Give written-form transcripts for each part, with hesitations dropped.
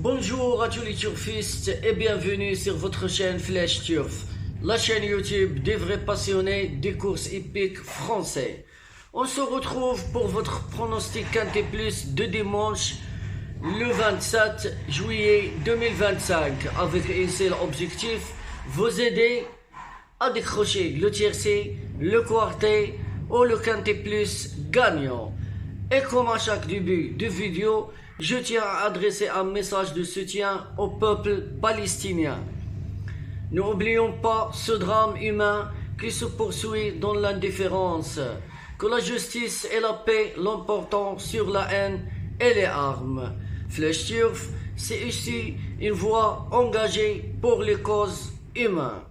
Bonjour à tous les turfistes et bienvenue sur votre chaîne Flash Turf, la chaîne YouTube des vrais passionnés des courses hippiques français. On se retrouve pour votre pronostic Quintet Plus de dimanche le 27 juillet 2025 avec un seul objectif, vous aider à décrocher le tiercé, le quartet ou le Quintet Plus gagnant. Et comme à chaque début de vidéo, je tiens à adresser un message de soutien au peuple palestinien. N'oublions pas ce drame humain qui se poursuit dans l'indifférence, que la justice et la paix l'emportent sur la haine et les armes. Flash Turf, c'est ici une voix engagée pour les causes humaines.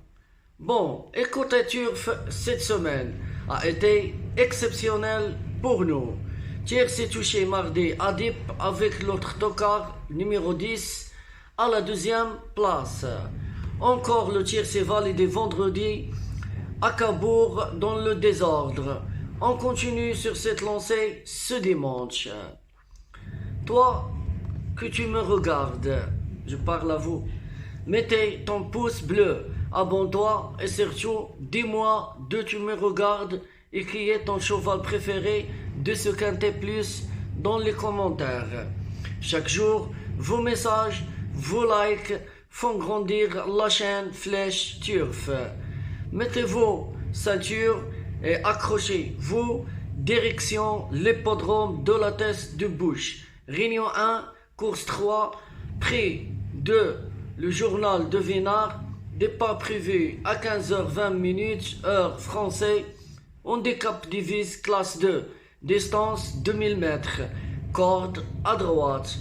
Bon, écoutez Turf, cette semaine a été exceptionnelle pour nous. Thiers s'est touché mardi à Dieppe avec l'autre tocard numéro 10 à la deuxième place. Encore le Thiers s'est validé vendredi à Cabourg dans le désordre. On continue sur cette lancée ce dimanche. Toi que tu me regardes, je parle à vous, mettez ton pouce bleu, abonne-toi et surtout dis-moi d'où tu me regardes et qui est ton cheval préféré de ce Quintet Plus dans les commentaires. Chaque jour, vos messages, vos likes font grandir la chaîne Flash Turf. Mettez vos ceintures et accrochez-vous direction l'hippodrome de la Teste de Bouche. Réunion 1, course 3, prix 2, le journal de Vénard, départ prévu à 15h20 heure française. Handicap divise classe 2, distance 2000 mètres, corde à droite,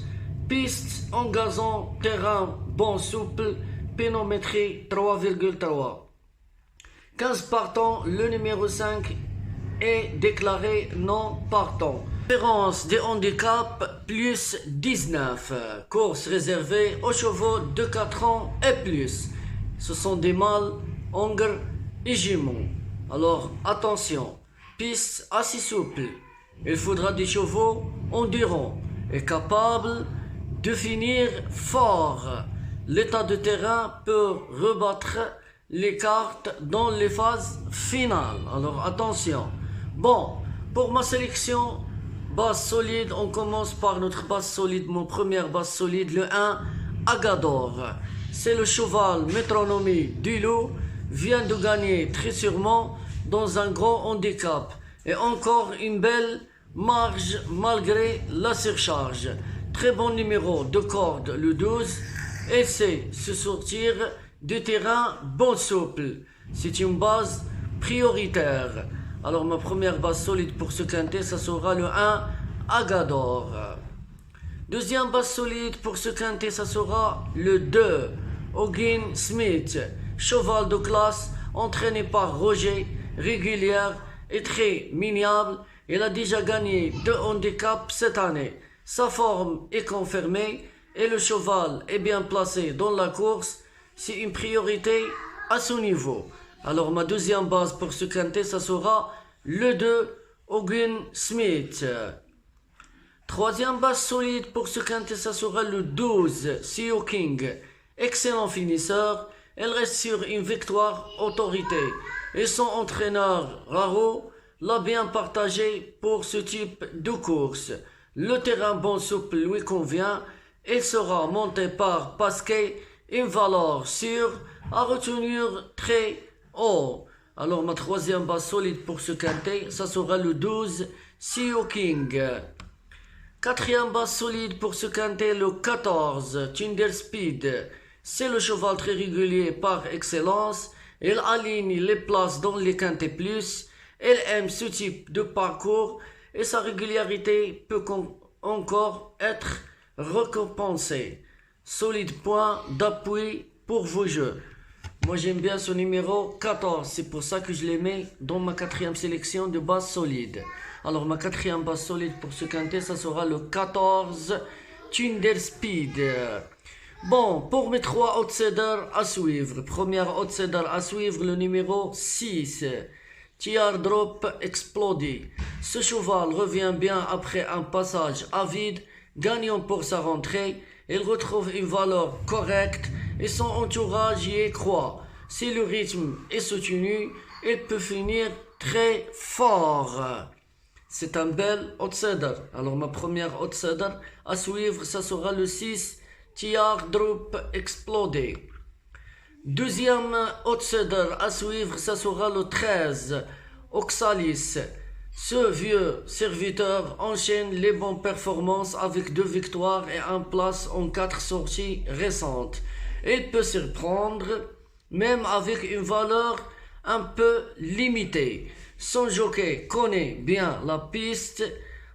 piste en gazon, terrain bon souple, pénométrie 3,3. 15 partants, le numéro 5 est déclaré non partant. Différence des handicaps plus 19, course réservée aux chevaux de 4 ans et plus. Ce sont des mâles, hongres et jumeaux. Alors attention, piste assez souple, il faudra des chevaux endurants et capables de finir fort. L'état de terrain peut rebattre les cartes dans les phases finales, alors attention. Bon, pour ma sélection base solide, on commence par notre base solide, mon première base solide, le 1, Agador. C'est le cheval métronomie du loup, vient de gagner très sûrement dans un grand handicap et encore une belle marge malgré la surcharge. Très bon numéro de corde le 12 et sait se sortir du terrain bon souple. C'est une base prioritaire. Alors ma première base solide pour ce quintet, ça sera le 1 Agador. Deuxième base solide pour ce quintet, ça sera le 2 Ogin Smith, cheval de classe entraîné par Roger, régulière et très minable. Il a déjà gagné 2 handicaps cette année. Sa forme est confirmée et le cheval est bien placé dans la course. C'est une priorité à son niveau. Alors ma deuxième base pour ce quintet, ça sera le 2 Ogin Smith. Troisième base solide pour ce quintet, ça sera le 12 Seo King. Excellent finisseur, elle reste sur une victoire autorité. Et son entraîneur Raro l'a bien partagé pour ce type de course. Le terrain bon souple lui convient. Il sera monté par Pasquet, une valeur sûre à retenir très haut. Alors ma troisième base solide pour ce quintet, ça sera le 12 Seo King. Quatrième base solide pour ce quintet, le 14 Thunder Speed. C'est le cheval très régulier par excellence. Il aligne les places dans les quintets plus. Il aime ce type de parcours et sa régularité peut encore être récompensée. Solide point d'appui pour vos jeux. Moi j'aime bien ce numéro 14, c'est pour ça que je l'ai mis dans ma quatrième sélection de base solide. Alors ma quatrième base solide pour ce quintet, ça sera le 14 Thunder Speed. Bon, pour mes 3 outsiders à suivre. Première outsider à suivre, le numéro 6. Teardrop Explodé. Ce cheval revient bien après un passage à vide, gagnant pour sa rentrée. Il retrouve une valeur correcte et son entourage y est croit. Si le rythme est soutenu, il peut finir très fort. C'est un bel outsider. Alors ma première outsider à suivre, ça sera le 6, Teardrop Explodé. Deuxième outsider à suivre, ça sera le 13, Oxalis. Ce vieux serviteur enchaîne les bonnes performances avec 2 victoires et 1 place en 4 sorties récentes. Il peut surprendre, même avec une valeur un peu limitée. Son jockey connaît bien la piste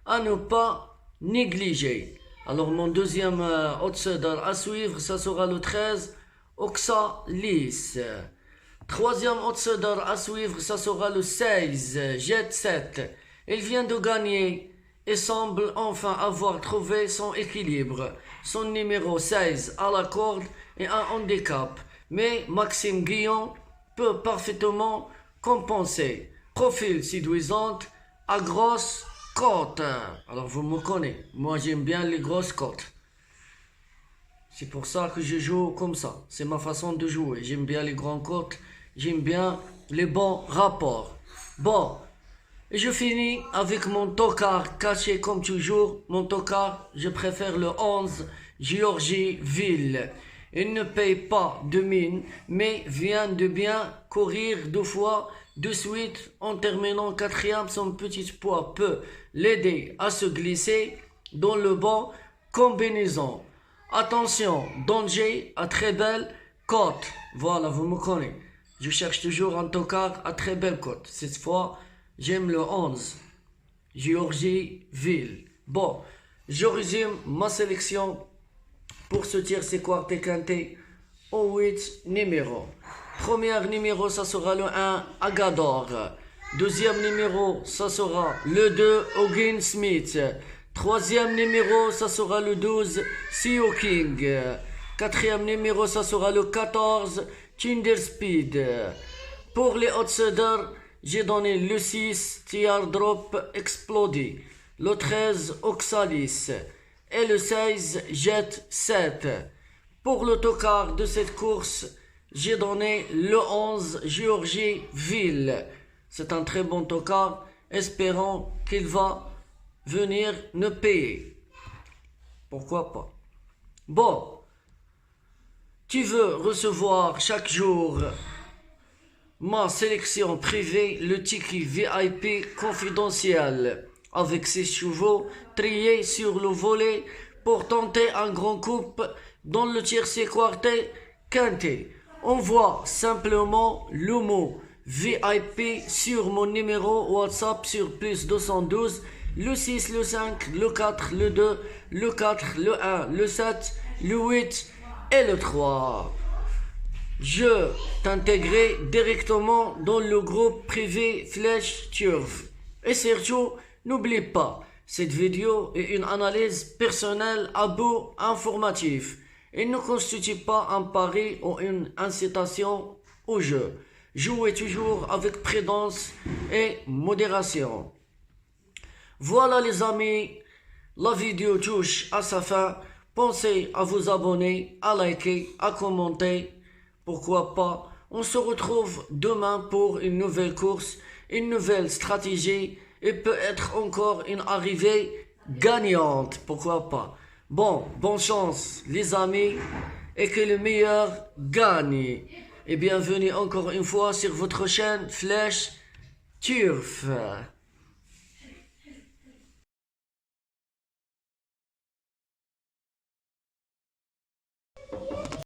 à ne pas négliger. Alors mon deuxième outsider à suivre, ça sera le 13, Oxalis. Troisième outsider à suivre, ça sera le 16, Jet 7. Il vient de gagner et semble enfin avoir trouvé son équilibre. Son numéro 16 à la corde est un handicap, mais Maxime Guillon peut parfaitement compenser. Profil séduisant à grosse cote. Alors vous me connaissez, moi j'aime bien les grosses cotes. C'est pour ça que je joue comme ça. C'est ma façon de jouer. J'aime bien les grandes cotes. J'aime bien les bons rapports. Bon, et je finis avec mon tocard caché comme toujours. Mon tocard, je préfère le 11, Georgieville. Il ne paye pas de mine, mais vient de bien courir 2 fois de suite. En terminant 4e, son petit poids peut l'aider à se glisser dans le bon combinaison. Attention, danger à très belle cote. Voilà, vous me connaissez. Je cherche toujours un tocard à très belle cote. Cette fois, j'aime le 11, Georgieville. Bon, je résume ma sélection pour ce tiercé quarté quinté au 8 numéros. Premier numéro, ça sera le 1, Agador. Deuxième numéro, ça sera le 2, Hogan Smith. Troisième numéro, ça sera le 12, Seo King. Quatrième numéro, ça sera le 14, Tinder Speed. Pour les outsiders, j'ai donné le 6, Teardrop Explodé. Le 13, Oxalis. Et le 16, Jet 7. Pour le tocard de cette course, j'ai donné le 11, Georgieville. C'est un très bon tocard. Espérons qu'il va venir ne payer. Pourquoi pas? Bon, tu veux recevoir chaque jour ma sélection privée, le ticket VIP confidentiel avec 6 chevaux triés sur le volet pour tenter un grand coupe dans le tiercé quarté quinté. Envoie simplement le mot VIP sur mon numéro WhatsApp sur plus 212 le 6, le 5, le 4, le 2, le 4, le 1, le 7, le 8 et le 3. Je t'intégrerai directement dans le groupe privé Flash Turf. Et surtout, n'oublie pas, cette vidéo est une analyse personnelle à bout informatif. Il ne constitue pas un pari ou une incitation au jeu. Jouez toujours avec prudence et modération. Voilà les amis, la vidéo touche à sa fin. Pensez à vous abonner, à liker, à commenter. Pourquoi pas? On se retrouve demain pour une nouvelle course, une nouvelle stratégie et peut-être encore une arrivée gagnante. Pourquoi pas? Bon, bonne chance les amis et que le meilleur gagne. Et bienvenue encore une fois sur votre chaîne Flash Turf.